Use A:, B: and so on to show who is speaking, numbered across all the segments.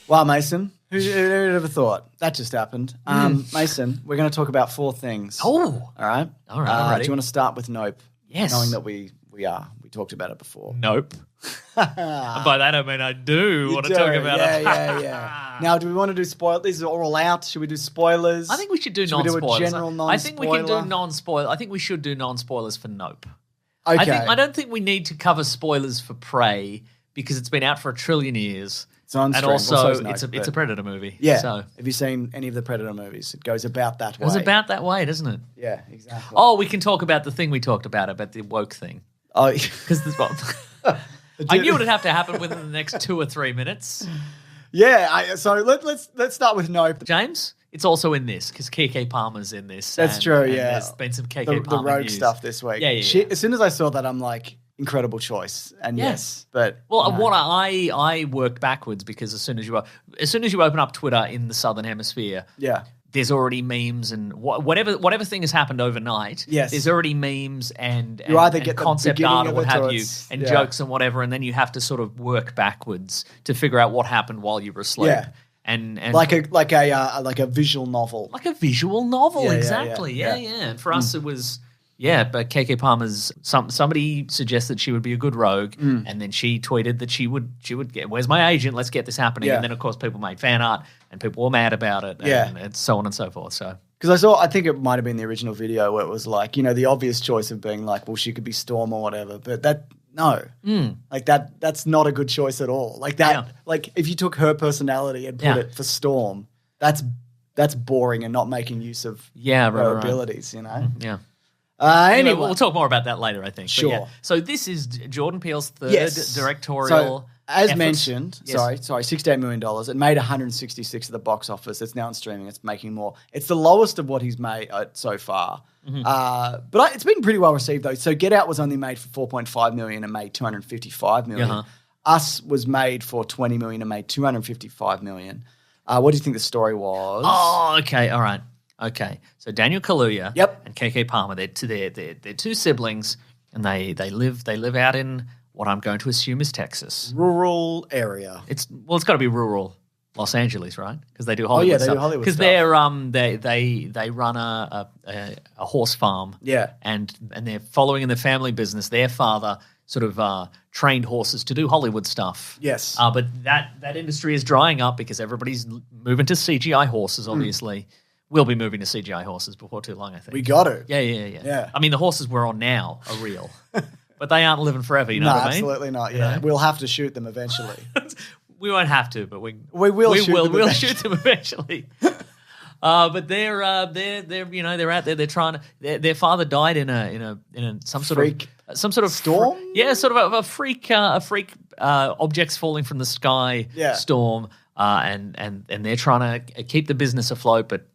A: Wow, Mason, who'd ever thought? That just happened. Mason, we're going to talk about 4 things.
B: Oh.
A: All right?
B: All right, I'm ready.
A: Do you want to start with Nope?
B: Yes.
A: Knowing that we talked about it before.
B: Nope. And by that I mean I do want to talk about it.
A: Yeah. Now, do we want to do spoilers? These are all out. Should we do spoilers?
B: I think we should do
A: Should we
B: non-spoilers.
A: do a general non-spoiler?
B: I think we can do non-spoilers. I think we should do non-spoilers for Nope.
A: Okay.
B: I don't think we need to cover spoilers for Prey because it's been out for 1 trillion years.
A: It's on
B: and
A: stream.
B: also
A: Nope,
B: it's a Predator movie.
A: Yeah.
B: So
A: have you seen any of the Predator movies? It goes about that way.
B: it was about that way, doesn't it?
A: Yeah, exactly.
B: Oh, we can talk about the thing we talked about the woke thing.
A: Oh,
B: Because I knew it would have to happen within the next 2 or 3 minutes.
A: yeah. So let's start with Nope.
B: James, it's also in this because KK Palmer's in this.
A: That's true.
B: and
A: Yeah,
B: there's been some KK
A: the
B: Palmer
A: rogue
B: news.
A: stuff this week.
B: Yeah.
A: As soon as I saw that, I'm like, incredible choice. And yes, but
B: Well, what I worked backwards because as soon as you open up Twitter in the Southern Hemisphere,
A: yeah.
B: there's already memes and whatever thing has happened overnight.
A: Yes.
B: There's already memes and
A: You either get the
B: concept
A: beginning
B: art or
A: of
B: what
A: it
B: have
A: or
B: you,
A: it's-
B: and
A: yeah.
B: jokes and whatever, and then you have to sort of work backwards to figure out what happened while you were asleep.
A: Yeah.
B: And
A: Like a visual novel.
B: like a visual novel,
A: Yeah,
B: exactly.
A: yeah.
B: And for us, it was. Yeah, but KK Palmer's somebody suggested she would be a good rogue, and then she tweeted that she would get. Where's my agent? Let's get this happening.
A: Yeah.
B: And then of course people made fan art, and people were mad about it, and so on and so forth. So
A: Because I think it might have been the original video where it was like, the obvious choice of being like, well, she could be Storm or whatever. But like that's not a good choice at all. Like that, like if you took her personality and put it for Storm, that's boring and not making use of her abilities,
B: yeah.
A: Anyway,
B: We'll talk more about that later, I think. But
A: Sure.
B: yeah. So this is Jordan Peele's third
A: Yes.
B: directorial.
A: So, as
B: efforts.
A: mentioned,
B: Yes.
A: $68 million. It made 166 at the box office. It's now on streaming. It's making more. It's the lowest of what he's made so far. But it's been pretty well received, though. So Get Out was only made for $4.5 million and made $255 million.
B: Uh-huh.
A: Us was made for $20 million and made $255 million. What do you think the story was?
B: Oh, okay, all right, okay. So Daniel Kaluuya,
A: Yep.
B: and KK Palmer, they're two siblings, and they live out in what I'm going to assume is Texas.
A: Rural area.
B: It's got to be rural Los Angeles, right? Because they do Hollywood
A: they
B: stuff.
A: do Hollywood
B: Because
A: stuff.
B: they run a horse farm.
A: Yeah.
B: and they're following in the family business. Their father sort of trained horses to do Hollywood stuff.
A: Yes.
B: But that industry is drying up because everybody's moving to CGI horses, obviously. We'll be moving to CGI horses before too long, I think.
A: We got to.
B: Yeah. I mean, the horses we're on now are real. But they aren't living forever, you know what I mean?
A: Absolutely not. Yeah, we'll have to shoot them eventually.
B: We won't have to, but we
A: will shoot them
B: we'll
A: eventually.
B: shoot them eventually. But they're out there. They're trying to. Their father died in some sort of
A: storm.
B: Sort of a freak objects falling from the sky storm. And they're trying to keep the business afloat, but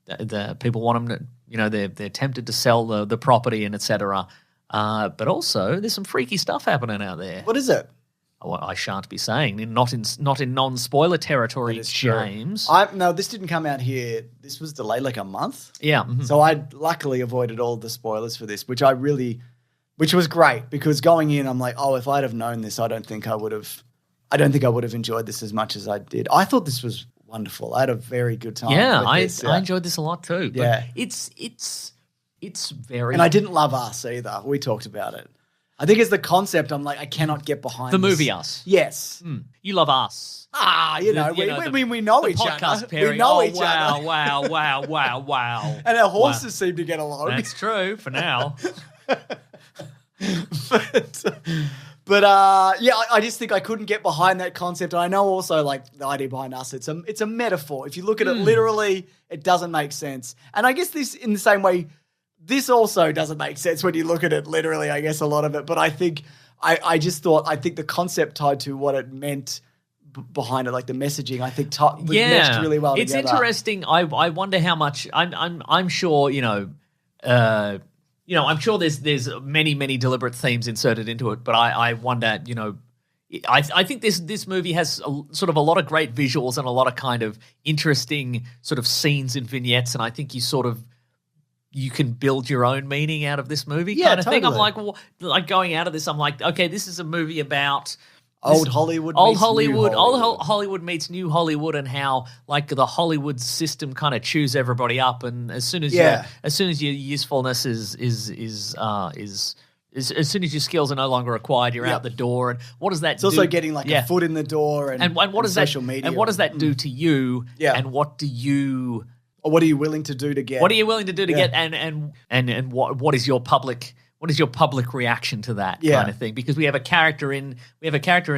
B: the people want them to. They're tempted to sell the property and etc. But also there's some freaky stuff happening out there.
A: What is it?
B: Oh, I shan't be saying. Not in non-spoiler territory, James.
A: No, this didn't come out here. This was delayed like a month.
B: Yeah.
A: So I luckily avoided all the spoilers for this, which was great because going in, I'm like, oh, if I'd have known this, I don't think I would have enjoyed this as much as I did. I thought this was wonderful. I had a very good time.
B: Yeah,
A: with this.
B: I enjoyed this a lot too. But
A: Yeah.
B: it's very.
A: And I didn't love Us either. We talked about it. I think as the concept, I'm like, I cannot get behind
B: the
A: this.
B: movie Us.
A: Yes.
B: You love Us.
A: We know each
B: podcast
A: other.
B: pairing.
A: We know each
B: wow,
A: other.
B: wow.
A: And our horses seem to get along.
B: That's true for now.
A: But I just think I couldn't get behind that concept. And I know also like the idea behind Us, it's a metaphor. If you look at it literally, it doesn't make sense. And I guess this in the same way, this also doesn't make sense when you look at it literally, I guess, a lot of it. But I think I think the concept tied to what it meant behind it, like the messaging, I think meshed really well
B: It's
A: together.
B: interesting. I wonder how much I'm sure, I'm sure there's many deliberate themes inserted into it, but I wonder, I think this movie has sort of a lot of great visuals and a lot of kind of interesting sort of scenes and vignettes, and I think you can build your own meaning out of this movie kind of thing. I'm like, well, like going out of this, I'm like, okay, this is a movie about
A: Old Hollywood
B: old
A: meets
B: Hollywood,
A: new
B: old
A: Hollywood.
B: Hollywood meets new Hollywood, and how like the Hollywood system kind of chews everybody up, and as soon as your usefulness is as soon as your skills are no longer required, you're out the door. And what does that do?
A: It's also getting like a foot in the door and
B: what does
A: social media.
B: And what does that do to you?
A: Yeah.
B: And what do you...
A: Or what are you willing to do to get?
B: What are you willing to do to get? And what is your public... What is your public reaction to that kind of thing? Because we have a character in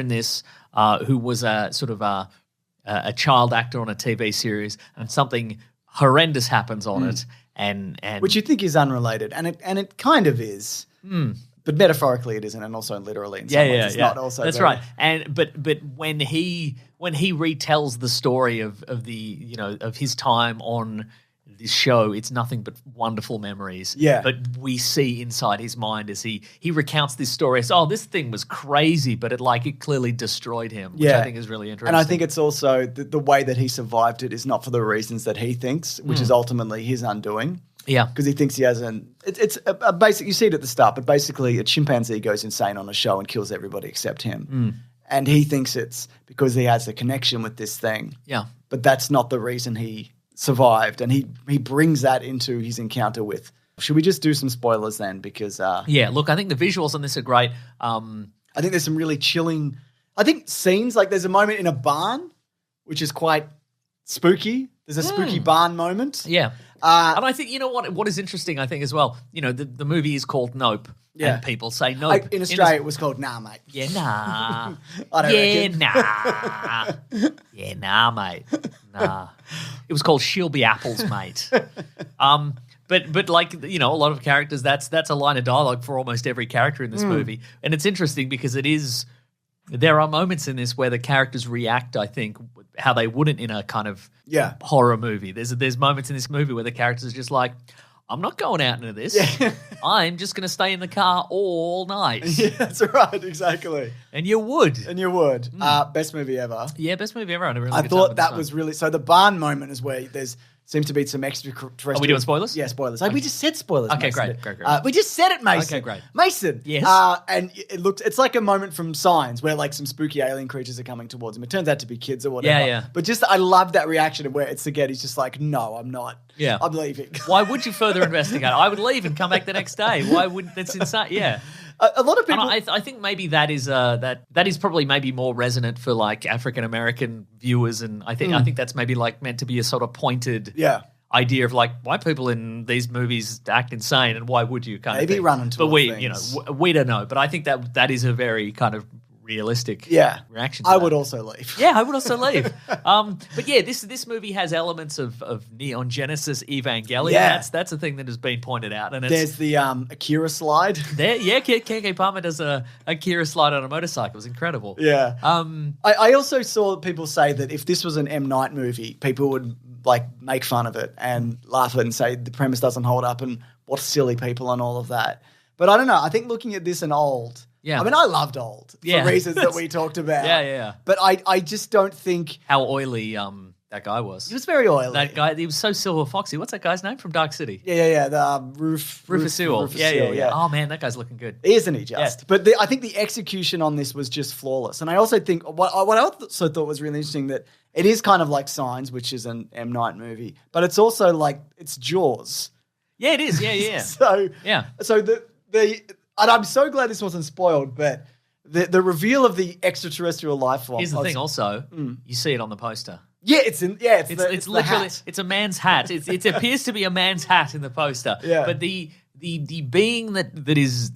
B: this who was a sort of a child actor on a TV series, and something horrendous happens on it, and
A: which you think is unrelated, and it kind of is, but metaphorically it isn't, and also literally in some ways it's not. Also,
B: that's right. And but when he retells the story of the of his time on this show, it's nothing but wonderful memories.
A: Yeah.
B: But we see inside his mind as he recounts this story as, this thing was crazy, but it clearly destroyed him, which I think is really interesting.
A: And I think it's also the way that he survived it is not for the reasons that he thinks, which is ultimately his undoing.
B: Yeah.
A: Because he thinks he has it's a basic, you see it at the start, but basically a chimpanzee goes insane on a show and kills everybody except him. And he thinks it's because he has a connection with this thing.
B: Yeah.
A: But that's not the reason he survived, and he brings that into his encounter with. Should we just do some spoilers then? Because
B: look, I think the visuals on this are great.
A: I think there's some really chilling, scenes. Like there's a moment in a barn, which is quite spooky. There's a spooky barn moment.
B: Yeah. And I think, what is interesting, I think as well, the movie is called Nope.
A: Yeah.
B: And people say Nope.
A: In Australia, it was called Nah, Mate.
B: Yeah, nah.
A: I don't reckon.
B: Nah. Yeah, nah, mate. Nah. It was called She'll Be Apples, mate. But a lot of characters, that's a line of dialogue for almost every character in this movie. And it's interesting because there are moments in this where the characters react, I think, how they wouldn't in a kind of horror movie. There's moments in this movie where the characters are just like, I'm not going out into this. Yeah. I'm just going to stay in the car all night.
A: Yeah, that's right, exactly.
B: And you would.
A: Best movie ever.
B: Yeah, best movie ever.
A: I thought that was really... So the barn moment is where there's seems to be some extraterrestrial...
B: Are we doing spoilers?
A: Yeah, spoilers. We just said spoilers,
B: Okay,
A: Mason.
B: great.
A: We just said it, Mason.
B: Okay, great.
A: Mason.
B: Yes.
A: And it's like a moment from Signs where some spooky alien creatures are coming towards him. It turns out to be kids or whatever.
B: Yeah.
A: But I love that reaction where he's just like, no, I'm not.
B: Yeah.
A: I'm leaving.
B: Why would you further investigate? I would leave and come back the next day. Why would... That's insane. Yeah.
A: A lot of people...
B: And I think maybe that is probably maybe more resonant for African American viewers, and I think that's maybe meant to be a sort of pointed idea of why people in these movies act insane and why would you kind of
A: maybe run into
B: things. We don't know, but I think that is a very kind of realistic reaction to
A: I
B: that.
A: would also leave.
B: Yeah, I would also leave. But yeah, this movie has elements of Neon Genesis Evangelion.
A: Yeah.
B: That's a thing that has been pointed out. And
A: there's the Akira slide.
B: KK Palmer does a Akira slide on a motorcycle. It was incredible.
A: Yeah. I also saw people say that if this was an M. Night movie, people would make fun of it and laugh at it and say the premise doesn't hold up and what silly people and all of that. But I don't know. I think looking at this and Old... Yeah. I mean, I loved Old for reasons that we talked about.
B: Yeah.
A: But I just don't think...
B: How oily that guy was.
A: He was very oily.
B: That guy, he was so Silver Foxy. What's that guy's name from Dark City?
A: Yeah. The
B: Rufus Sewell. Yeah. Oh, man, that guy's looking good.
A: Isn't he just? Yeah. But I think the execution on this was just flawless. And I also think... What I also thought was really interesting that it is kind of like Signs, which is an M. Night movie. But it's also it's Jaws.
B: Yeah, it is. Yeah.
A: So and I'm so glad this wasn't spoiled, but the reveal of the extraterrestrial life form.
B: Here's the thing also, you see it on the poster.
A: Yeah, it's
B: literally, it's a man's hat. It appears to be a man's hat in the poster.
A: Yeah.
B: But the being that is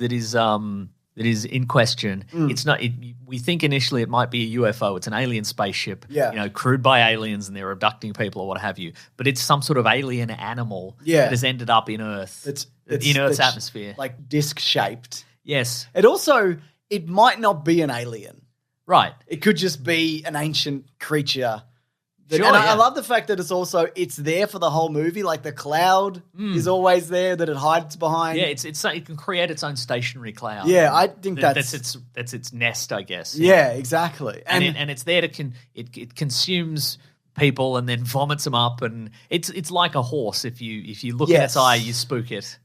B: in question, it's not, we think initially it might be a UFO. It's an alien spaceship, crewed by aliens and they're abducting people or what have you. But it's some sort of alien animal that has ended up in Earth. It's in Earth's atmosphere.
A: Disc-shaped.
B: Yes.
A: It might not be an alien.
B: Right.
A: It could just be an ancient creature. I love the fact that it's there for the whole movie. The cloud is always there that it hides behind.
B: Yeah, it can create its own stationary cloud.
A: Yeah, I think
B: that's its nest, I guess.
A: Yeah, exactly.
B: And it's there to it consumes people and then vomits them up, and it's like a horse. If you look in its eye, you spook it.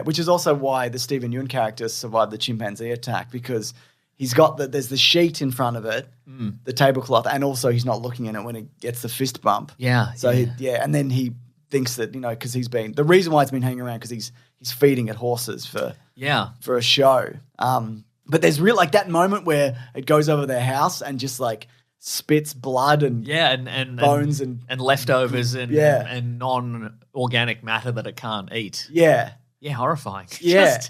A: Which is also why the Stephen Yeun character survived the chimpanzee attack, because he's got there's the sheet in front of it, the tablecloth, and also he's not looking in it when he gets the fist bump.
B: Yeah.
A: So and then he thinks that, because the reason why it's been hanging around because he's feeding it horses for a show. But there's that moment where it goes over their house and just spits blood and bones and
B: leftovers and non-organic matter that it can't eat.
A: Yeah.
B: Yeah, horrifying.
A: Yeah.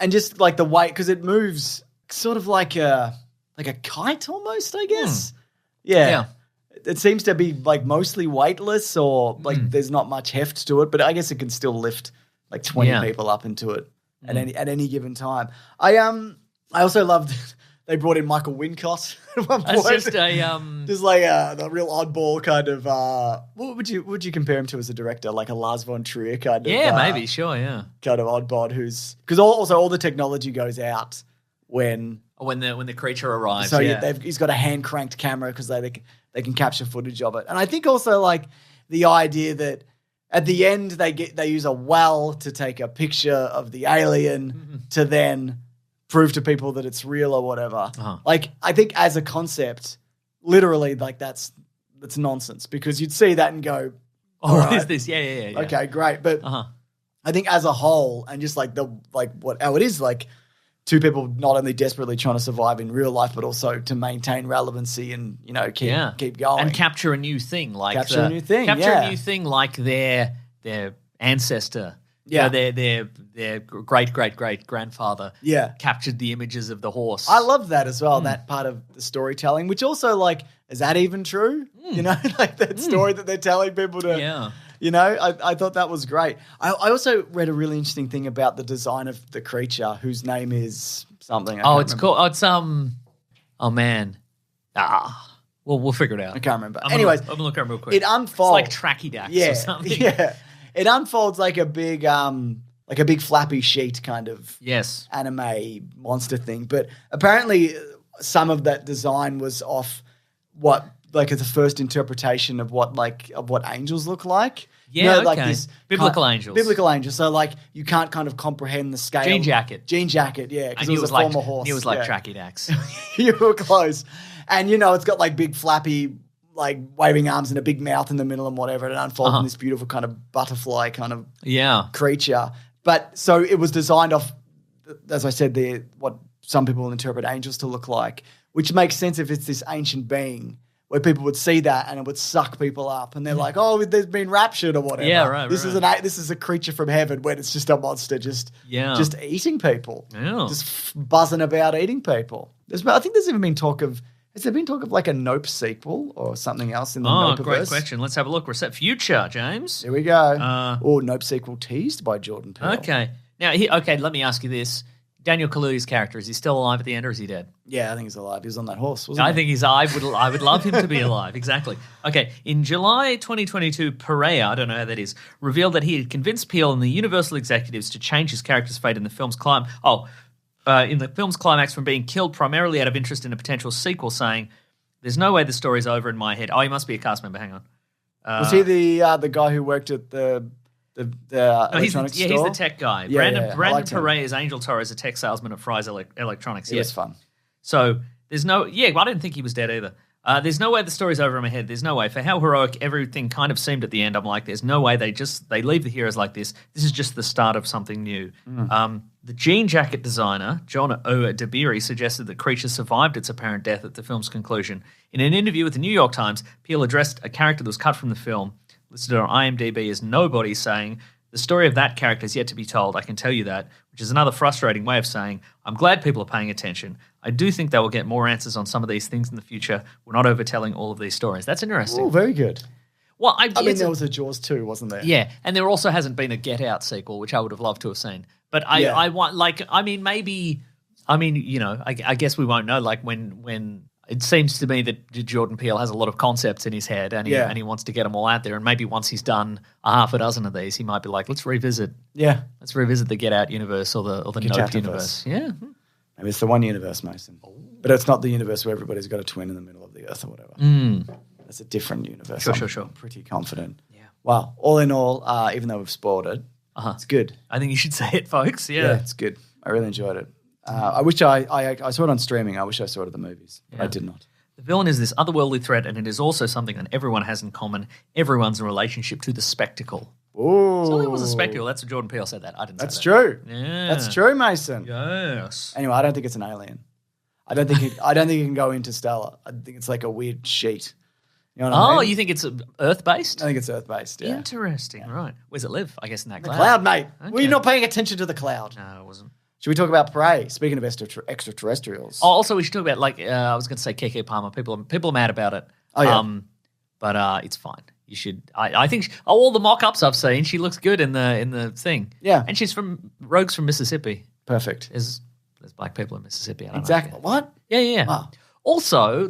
A: And just the weight, because it moves sort of like a kite almost, I guess. Yeah. It seems to be mostly weightless or there's not much heft to it, but I guess it can still lift 20 people up into it at any given time. I also loved they brought in Michael Wincott at one point.
B: That's just
A: the real oddball kind of what would you compare him to as a director? Like a Lars von Trier kind of
B: maybe, sure, yeah.
A: Kind of oddbod because also all the technology goes out when
B: the creature arrives.
A: So he's got a hand cranked camera because they can capture footage of it. And I think also the idea that at the end they use a well to take a picture of the alien to then prove to people that it's real or whatever. I think as a concept, literally that's nonsense because you'd see that and go,
B: what is this? Yeah.
A: Okay, great. But I think as a whole and just how it is two people not only desperately trying to survive in real life, but also to maintain relevancy and keep going
B: and capture a new thing,
A: capture a new thing
B: like their ancestor.
A: Yeah,
B: their great grandfather.
A: Yeah,
B: captured the images of the horse.
A: I love that as well. That part of the storytelling, which also is that even true? That story that they're telling people to.
B: Yeah.
A: I thought that was great. I also read a really interesting thing about the design of the creature, whose name is something.
B: We'll figure it out.
A: I can't remember.
B: Anyways, I'm gonna look at it real quick.
A: It unfolds.
B: It's like Trachydax or something.
A: Yeah, it unfolds like a big flappy sheet kind of anime monster thing. But apparently, some of that design was off what. The first interpretation of what angels look like.
B: Yeah, this biblical angels.
A: Biblical angels. So you can't kind of comprehend the scale.
B: Jean Jacket,
A: yeah, because it was a former horse.
B: It was like Trachydax.
A: You were close. And it's got big flappy waving arms and a big mouth in the middle and whatever, and it unfolds in this beautiful kind of butterfly kind of creature. But so it was designed off, as I said, what some people will interpret angels to look like, which makes sense if it's this ancient being where people would see that and it would suck people up, and they're like, "Oh, there's been raptured or whatever."
B: Yeah, right.
A: This is a creature from heaven when it's just a monster, just eating people, just buzzing about eating people. I think there's even been talk of. Has there been talk of a Nope sequel or something else in the Nope-verse?
B: Great question. Let's have a look. We're set future, James.
A: Here we go. Nope sequel teased by Jordan Peele.
B: Okay. Now, let me ask you this. Daniel Kaluuya's character, is he still alive at the end or is he dead?
A: Yeah, I think he's alive. He was on that horse, wasn't he?
B: I think he's I would love him to be alive, exactly. Okay, in July 2022, Perea, I don't know how that is, revealed that he had convinced Peele and the Universal executives to change his character's fate in the film's climax from being killed primarily out of interest in a potential sequel, saying, "There's no way the story's over in my head." Oh, he must be a cast member, hang on.
A: Was he the guy who worked at the electronics store?
B: He's the tech guy. Brandon Perea's Angel Torres, a tech salesman at Fry's Electronics.
A: He was fun.
B: So there's I didn't think he was dead either. There's no way the story's over in my head. There's no way. For how heroic everything kind of seemed at the end, I'm like, there's no way they leave the heroes like this. This is just the start of something new. The jean jacket designer, John O'Debiri, suggested that Creature survived its apparent death at the film's conclusion. In an interview with the New York Times, Peele addressed a character that was cut from the film, listed on IMDb as Nobody, saying, "The story of that character is yet to be told, I can tell you that," which is another frustrating way of saying, "I'm glad people are paying attention. I do think they will get more answers on some of these things in the future. We're not overtelling all of these stories." That's interesting.
A: Oh, very good.
B: Well,
A: I mean, there was a Jaws 2, wasn't there?
B: Yeah, and there also hasn't been a Get Out sequel, which I would have loved to have seen. But I guess we won't know. When it seems to me that Jordan Peele has a lot of concepts in his head, and he wants to get them all out there. And maybe once he's done a half a dozen of these, he might be like, let's revisit the Get Out universe or the Nope universe. Yeah,
A: maybe it's the one universe, Mason, but it's not the universe where everybody's got a twin in the middle of the earth or whatever. That's a different universe.
B: Sure.
A: I'm pretty confident.
B: Yeah.
A: Wow. All in all, even though we've spoiled it, it's good.
B: I think you should say it, folks.
A: Yeah, it's good. I really enjoyed it. I wish I saw it on streaming. I wish I saw it at the movies, but I did not.
B: The villain is this otherworldly threat, and it is also something that everyone has in common. Everyone's in relationship to the spectacle.
A: Ooh.
B: So it was a spectacle. That's what Jordan Peele said that. I didn't say that.
A: That's true.
B: Yeah.
A: That's true, Mason.
B: Yes.
A: Anyway, I don't think it's an alien. I don't think it can go interstellar. I think it's like a weird sheet. You know what I mean?
B: You think it's Earth-based?
A: I think it's Earth-based, yeah.
B: Interesting, right. Where's it live? I guess in that
A: The
B: cloud.
A: cloud, mate.
B: Okay.
A: Were you not paying attention to the cloud?
B: No, it wasn't.
A: Should we talk about Prey? Speaking of extraterrestrials.
B: Oh, also, we should talk about, I was going to say Keke Palmer. People are mad about it.
A: Oh, yeah.
B: But it's fine. You should. I think all the mock-ups I've seen, she looks good in the thing.
A: Yeah.
B: And she's from Rogue's from Mississippi.
A: Perfect.
B: There's black people in Mississippi. I don't
A: Exactly.
B: know.
A: What?
B: Yeah.
A: Wow.
B: Also,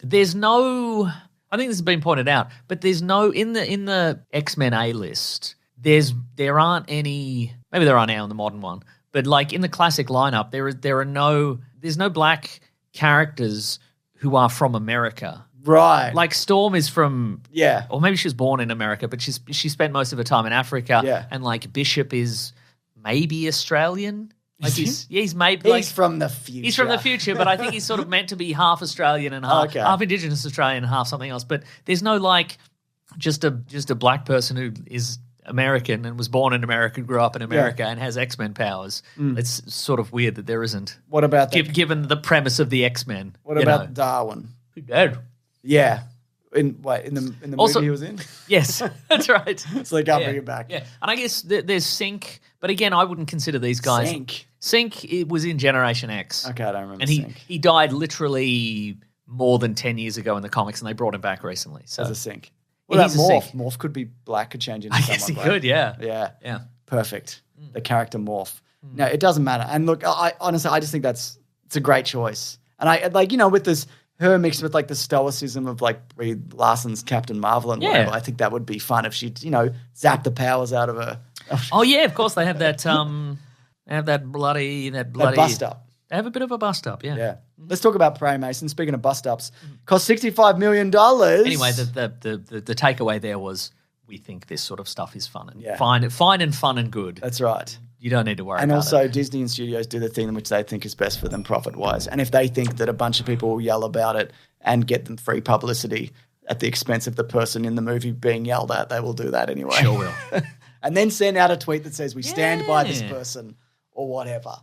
B: there's no. I think this has been pointed out, but there's no in the X-Men A list. There aren't any. Maybe there are now in the modern one, but in the classic lineup, there's no black characters who are from America.
A: Right.
B: Like Storm is from,
A: Yeah.
B: or maybe she was born in America, but she spent most of her time in Africa.
A: Yeah.
B: And Bishop is maybe Australian. He's maybe
A: He's from the future.
B: He's from the future, but I think he's sort of meant to be half Australian and half Indigenous Australian and half something else. But there's no just a black person who is American and was born in America, grew up in America, and has X-Men powers. It's sort of weird that there isn't.
A: What about that?
B: Given the premise of the X-Men.
A: What about Darwin?
B: Dead.
A: Yeah. In the
B: Also-
A: movie he was in?
B: Yes, that's right.
A: So they can't bring it back.
B: Yeah, and I guess there's Sync, but again, I wouldn't consider these guys. Sync it was in Generation X.
A: Okay, I don't remember
B: And
A: Sync.
B: he died literally more than 10 years ago in the comics, and they brought him back recently. So
A: As a Sync. What about
B: he's a
A: Morph?
B: Sync.
A: Morph could be black, could change into
B: I
A: someone
B: guess he
A: black.
B: could, yeah.
A: Yeah. Perfect. The character Morph. No, it doesn't matter. And look, I honestly, I just think it's a great choice. And I with this, her mixed with the stoicism of Brie Larson's Captain Marvel and whatever, I think that would be fun if she, zapped the powers out of her.
B: Oh yeah, of course they have that. They have that bloody
A: bust up.
B: They have a bit of a bust up, yeah.
A: Yeah. Let's talk about Prey, Mason. Speaking of bust ups, cost $65 million.
B: Anyway, the takeaway there was we think this sort of stuff is fun and fine and fun and good.
A: That's right.
B: You don't need to worry
A: and
B: about
A: also,
B: it.
A: Disney and studios do the thing in which they think is best for them profit-wise. And if they think that a bunch of people will yell about it and get them free publicity at the expense of the person in the movie being yelled at, they will do that anyway.
B: Sure will.
A: And then send out a tweet that says, we stand by this person or whatever.